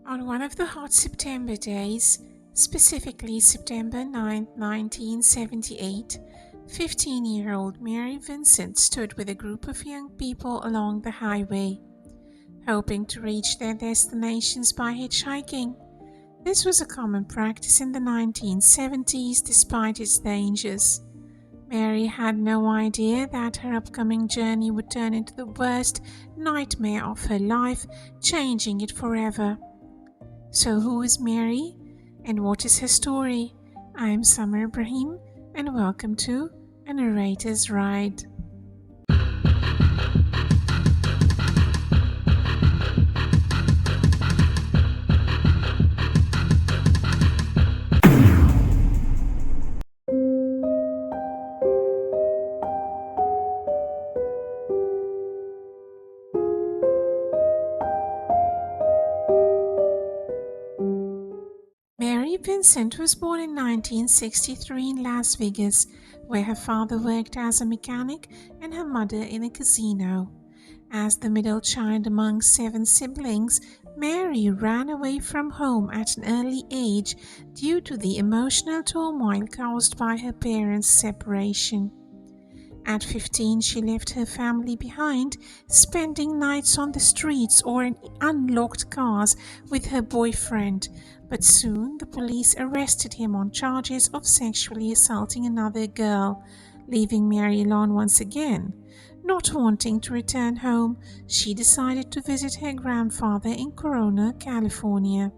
On one of the hot September days, specifically September 9, 1978, 15-year-old Mary Vincent stood with a group of young people along the highway, hoping to reach their destinations by hitchhiking. This was a common practice in the 1970s despite its dangers. Mary had no idea that her upcoming journey would turn into the worst nightmare of her life, changing it forever. So who is Mary and what is her story? I am Summer Ibrahim and welcome to A Narrator's Ride. Mary Vincent was born in 1963 in Las Vegas, where her father worked as a mechanic and her mother in a casino. As the middle child among 7 siblings, Mary ran away from home at an early age due to the emotional turmoil caused by her parents' separation. At 15, she left her family behind, spending nights on the streets or in unlocked cars with her boyfriend, but soon the police arrested him on charges of sexually assaulting another girl, leaving Mary alone once again. Not wanting to return home, she decided to visit her grandfather in Corona, California.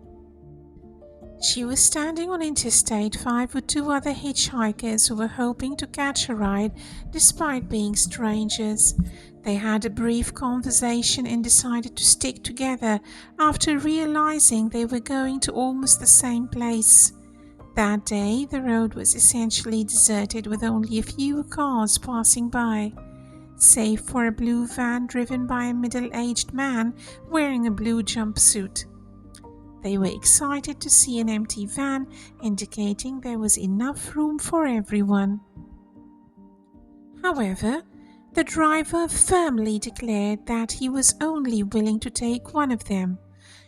She was standing on Interstate 5 with 2 other hitchhikers who were hoping to catch a ride despite being strangers. They had a brief conversation and decided to stick together after realizing they were going to almost the same place. That day, the road was essentially deserted with only a few cars passing by, save for a blue van driven by a middle-aged man wearing a blue jumpsuit. They were excited to see an empty van, indicating there was enough room for everyone. However, the driver firmly declared that he was only willing to take one of them,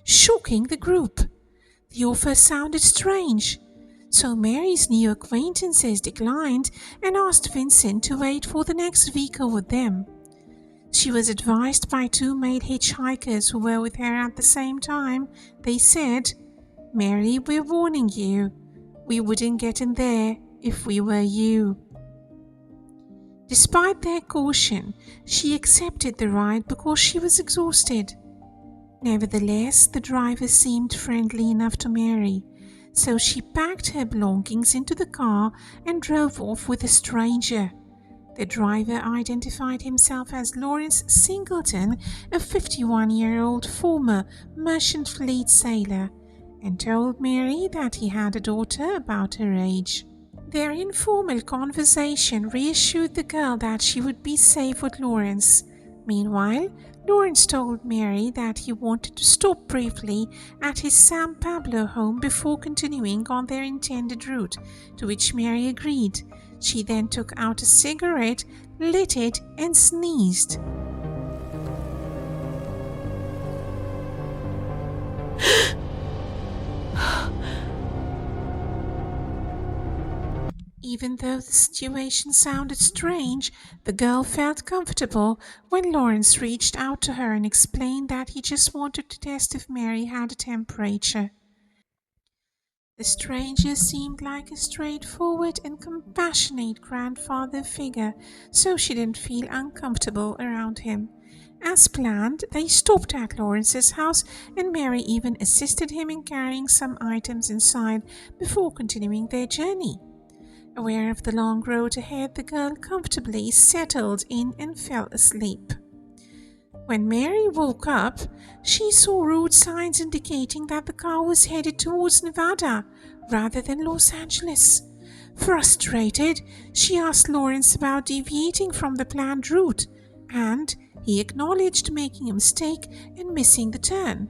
shocking the group. The offer sounded strange, so Mary's new acquaintances declined and asked Vincent to wait for the next vehicle with them. She was advised by 2 male hitchhikers who were with her at the same time. They said, "Mary, we're warning you. We wouldn't get in there if we were you." Despite their caution, she accepted the ride because she was exhausted. Nevertheless, the driver seemed friendly enough to Mary, so she packed her belongings into the car and drove off with a stranger. The driver identified himself as Lawrence Singleton, a 51-year-old former Merchant Fleet sailor, and told Mary that he had a daughter about her age. Their informal conversation reassured the girl that she would be safe with Lawrence. Meanwhile, Lawrence told Mary that he wanted to stop briefly at his San Pablo home before continuing on their intended route, to which Mary agreed. She then took out a cigarette, lit it, and sneezed. Even though the situation sounded strange, the girl felt comfortable when Lawrence reached out to her and explained that he just wanted to test if Mary had a temperature. The stranger seemed like a straightforward and compassionate grandfather figure, so she didn't feel uncomfortable around him. As planned, they stopped at Lawrence's house and Mary even assisted him in carrying some items inside before continuing their journey. Aware of the long road ahead, the girl comfortably settled in and fell asleep. When Mary woke up, she saw road signs indicating that the car was headed towards Nevada rather than Los Angeles. Frustrated, she asked Lawrence about deviating from the planned route, and he acknowledged making a mistake and missing the turn.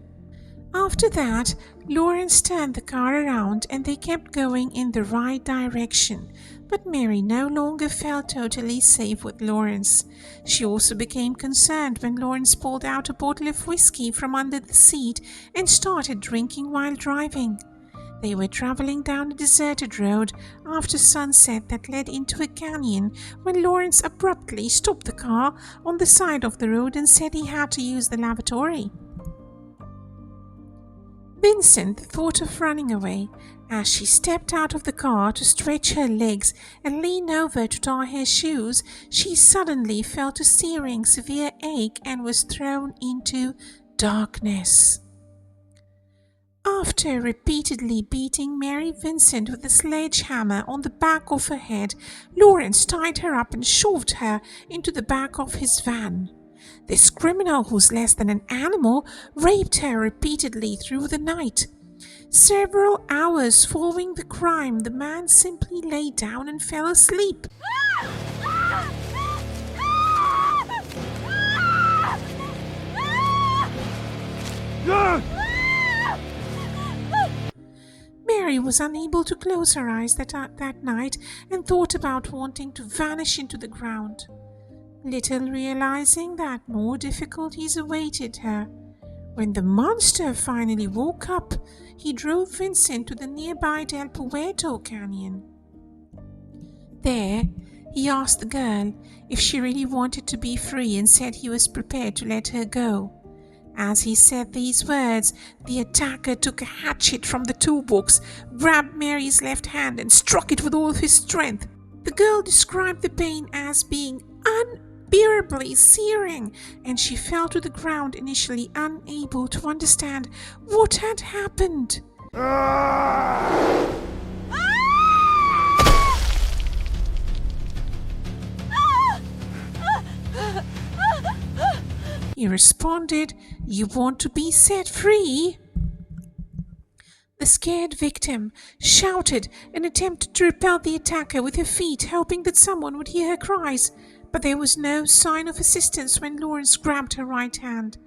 After that, Lawrence turned the car around and they kept going in the right direction. But Mary no longer felt totally safe with Lawrence. She also became concerned when Lawrence pulled out a bottle of whiskey from under the seat and started drinking while driving. They were traveling down a deserted road after sunset that led into a canyon when Lawrence abruptly stopped the car on the side of the road and said he had to use the lavatory. Vincent thought of running away. As she stepped out of the car to stretch her legs and lean over to tie her shoes, she suddenly felt a searing, severe ache and was thrown into darkness. After repeatedly beating Mary Vincent with a sledgehammer on the back of her head, Lawrence tied her up and shoved her into the back of his van. This criminal, who's less than an animal, raped her repeatedly through the night. Several hours following the crime, the man simply lay down and fell asleep. Mary was unable to close her eyes that night and thought about wanting to vanish into the ground, little realizing that more difficulties awaited her. When the monster finally woke up, he drove Vincent to the nearby Del Puerto Canyon. There, he asked the girl if she really wanted to be free and said he was prepared to let her go. As he said these words, the attacker took a hatchet from the toolbox, grabbed Mary's left hand and struck it with all of his strength. The girl described the pain as being unbearably searing, and she fell to the ground, initially unable to understand what had happened. He responded, "You want to be set free?" The scared victim shouted and attempted to repel the attacker with her feet, hoping that someone would hear her cries. But there was no sign of assistance when Lawrence grabbed her right hand.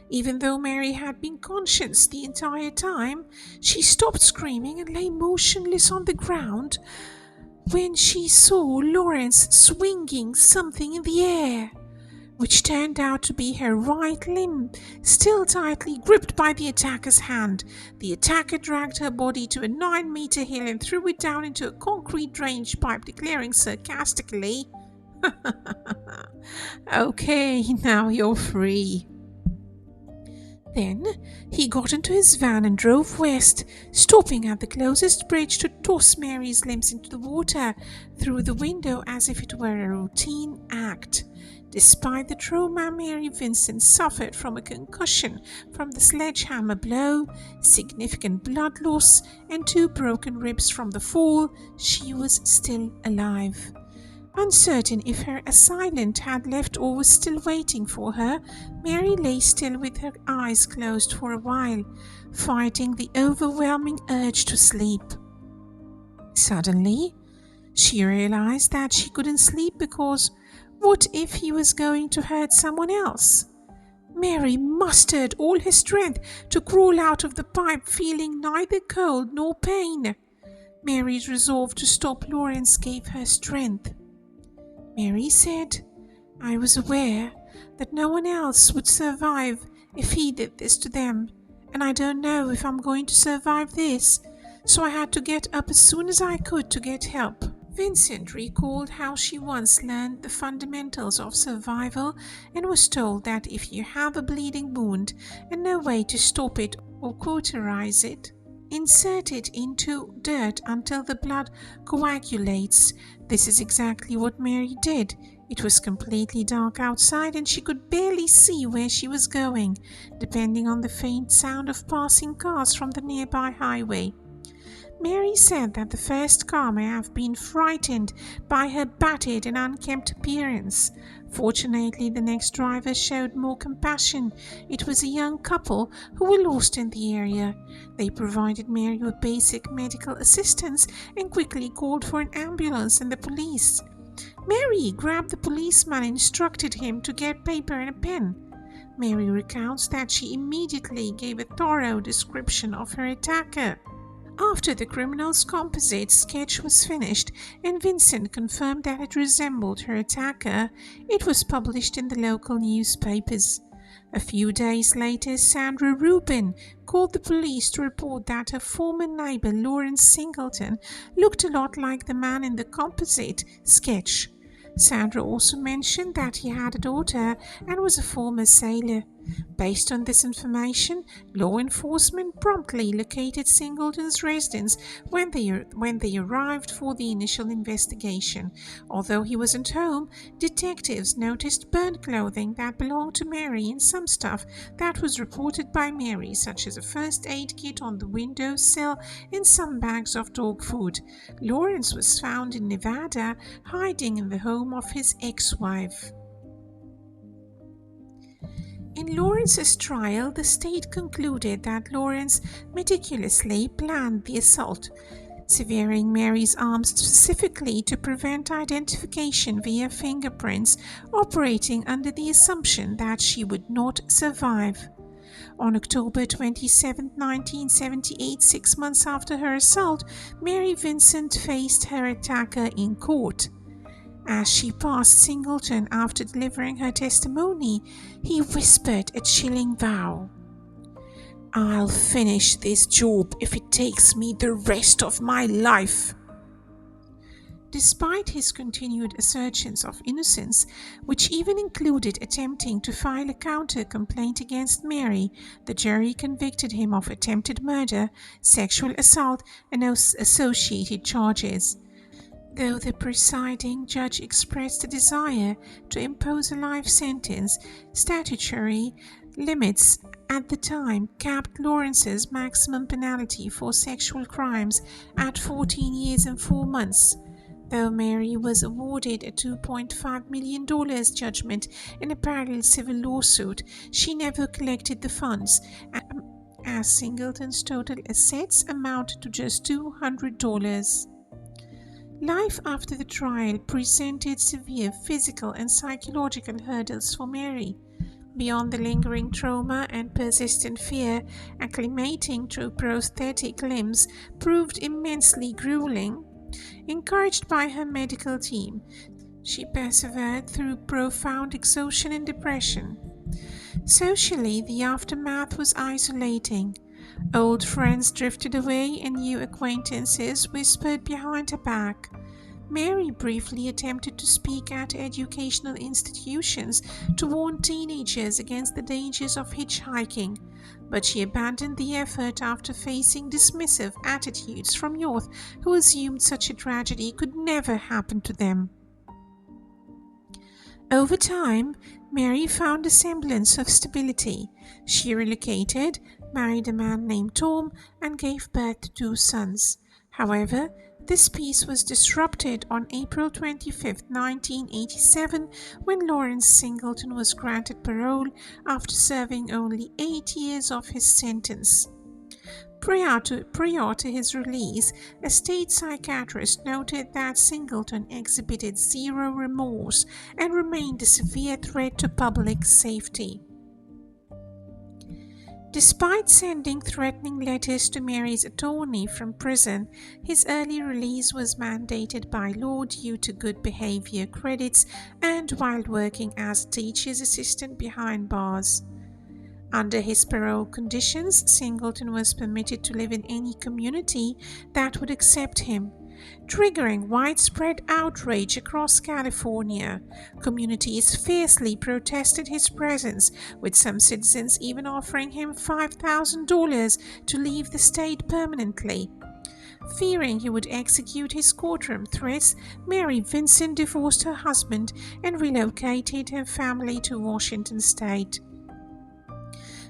Even though Mary had been conscious the entire time, she stopped screaming and lay motionless on the ground when she saw Lawrence swinging something in the air, which turned out to be her right limb, still tightly gripped by the attacker's hand. The attacker dragged her body to a 9-meter hill and threw it down into a concrete drainage pipe, declaring sarcastically, "Okay, now you're free." Then he got into his van and drove west, stopping at the closest bridge to toss Mary's limbs into the water through the window as if it were a routine act. Despite the trauma Mary Vincent suffered from a concussion from the sledgehammer blow, significant blood loss, and 2 broken ribs from the fall, she was still alive. Uncertain if her assailant had left or was still waiting for her, Mary lay still with her eyes closed for a while, fighting the overwhelming urge to sleep. Suddenly, she realized that she couldn't sleep because what if he was going to hurt someone else? Mary mustered all her strength to crawl out of the pipe, feeling neither cold nor pain. Mary's resolve to stop Lawrence gave her strength. Mary said, "I was aware that no one else would survive if he did this to them, and I don't know if I'm going to survive this, so I had to get up as soon as I could to get help." Vincent recalled how she once learned the fundamentals of survival and was told that if you have a bleeding wound and no way to stop it or cauterize it, insert it into dirt until the blood coagulates. This is exactly what Mary did. It was completely dark outside and she could barely see where she was going, depending on the faint sound of passing cars from the nearby highway. Mary said that the first car may have been frightened by her battered and unkempt appearance. Fortunately, the next driver showed more compassion. It was a young couple who were lost in the area. They provided Mary with basic medical assistance and quickly called for an ambulance and the police. Mary grabbed the policeman and instructed him to get paper and a pen. Mary recounts that she immediately gave a thorough description of her attacker. After the criminal's composite sketch was finished and Vincent confirmed that it resembled her attacker, it was published in the local newspapers. A few days later, Sandra Rubin called the police to report that her former neighbor Lawrence Singleton looked a lot like the man in the composite sketch. Sandra also mentioned that he had a daughter and was a former sailor. Based on this information, law enforcement promptly located Singleton's residence when they arrived for the initial investigation. Although he wasn't home, detectives noticed burnt clothing that belonged to Mary and some stuff that was reported by Mary, such as a first aid kit on the windowsill and some bags of dog food. Lawrence was found in Nevada, hiding in the home of his ex-wife. In Lawrence's trial, the state concluded that Lawrence meticulously planned the assault, severing Mary's arms specifically to prevent identification via fingerprints, operating under the assumption that she would not survive. On October 27, 1978, 6 months after her assault, Mary Vincent faced her attacker in court. As she passed Singleton after delivering her testimony, he whispered a chilling vow. "I'll finish this job if it takes me the rest of my life." Despite his continued assertions of innocence, which even included attempting to file a counter-complaint against Mary, the jury convicted him of attempted murder, sexual assault, and associated charges. Though the presiding judge expressed a desire to impose a life sentence, statutory limits at the time capped Lawrence's maximum penalty for sexual crimes at 14 years and 4 months. Though Mary was awarded a $2.5 million judgment in a parallel civil lawsuit, she never collected the funds, as Singleton's total assets amounted to just $200. Life after the trial presented severe physical and psychological hurdles for Mary. Beyond the lingering trauma and persistent fear, acclimating to prosthetic limbs proved immensely grueling. Encouraged by her medical team, she persevered through profound exhaustion and depression. Socially, the aftermath was isolating. Old friends drifted away and new acquaintances whispered behind her back. Mary briefly attempted to speak at educational institutions to warn teenagers against the dangers of hitchhiking, but she abandoned the effort after facing dismissive attitudes from youth who assumed such a tragedy could never happen to them. Over time, Mary found a semblance of stability. She relocated, married a man named Tom, and gave birth to 2 sons. However, this peace was disrupted on April 25, 1987, when Lawrence Singleton was granted parole after serving only 8 years of his sentence. Prior to his release, a state psychiatrist noted that Singleton exhibited zero remorse and remained a severe threat to public safety. Despite sending threatening letters to Mary's attorney from prison, his early release was mandated by law due to good behavior credits and while working as a teacher's assistant behind bars. Under his parole conditions, Singleton was permitted to live in any community that would accept him, triggering widespread outrage across California. Communities fiercely protested his presence, with some citizens even offering him $5,000 to leave the state permanently. Fearing he would execute his courtroom threats, Mary Vincent divorced her husband and relocated her family to Washington state.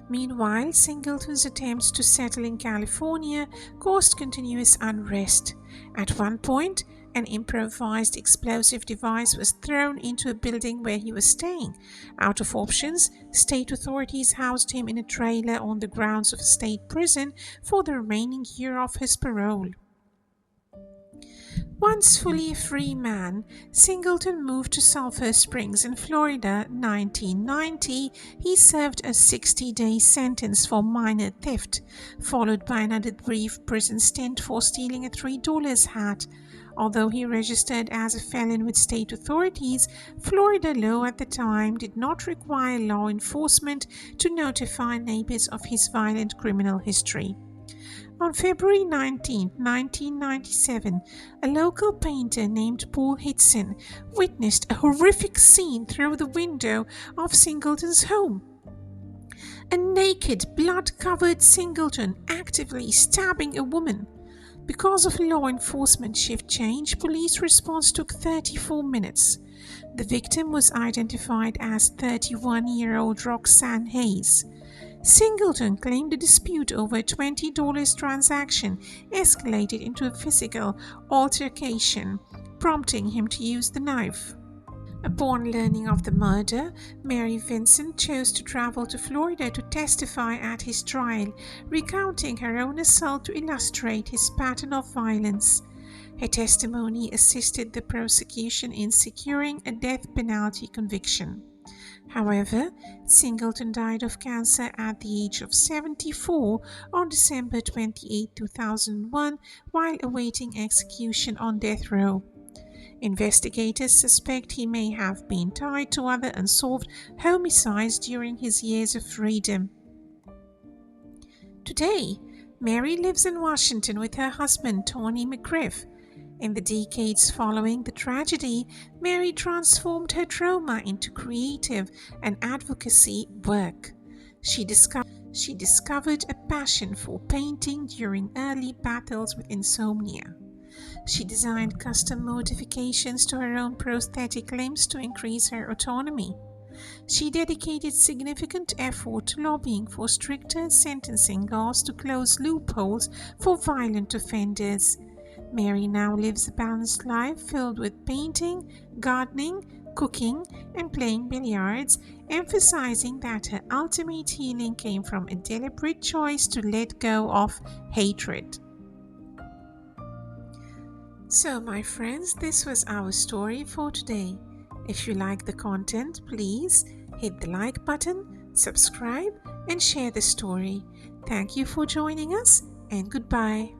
Meanwhile, Singleton's attempts to settle in California caused continuous unrest. At one point, an improvised explosive device was thrown into a building where he was staying. Out of options, state authorities housed him in a trailer on the grounds of a state prison for the remaining year of his parole. Once fully a free man, Singleton moved to Sulphur Springs in Florida 1990. He served a 60-day sentence for minor theft, followed by another brief prison stint for stealing a $3 hat. Although he registered as a felon with state authorities, Florida law at the time did not require law enforcement to notify neighbors of his violent criminal history. On February 19, 1997, a local painter named Paul Hitson witnessed a horrific scene through the window of Singleton's home. A naked, blood-covered Singleton actively stabbing a woman. Because of law enforcement shift change, police response took 34 minutes. The victim was identified as 31-year-old Roxanne Hayes. Singleton claimed the dispute over a $20 transaction escalated into a physical altercation, prompting him to use the knife. Upon learning of the murder, Mary Vincent chose to travel to Florida to testify at his trial, recounting her own assault to illustrate his pattern of violence. Her testimony assisted the prosecution in securing a death penalty conviction. However, Singleton died of cancer at the age of 74 on December 28, 2001, while awaiting execution on death row. Investigators suspect he may have been tied to other unsolved homicides during his years of freedom. Today, Mary lives in Washington with her husband, Tony McGriff. In the decades following the tragedy, Mary transformed her trauma into creative and advocacy work. She discovered a passion for painting during early battles with insomnia. She designed custom modifications to her own prosthetic limbs to increase her autonomy. She dedicated significant effort to lobbying for stricter sentencing laws to close loopholes for violent offenders. Mary now lives a balanced life filled with painting, gardening, cooking, and playing billiards, emphasizing that her ultimate healing came from a deliberate choice to let go of hatred. So, my friends, this was our story for today. If you like the content, please hit the like button, subscribe, and share the story. Thank you for joining us, and goodbye.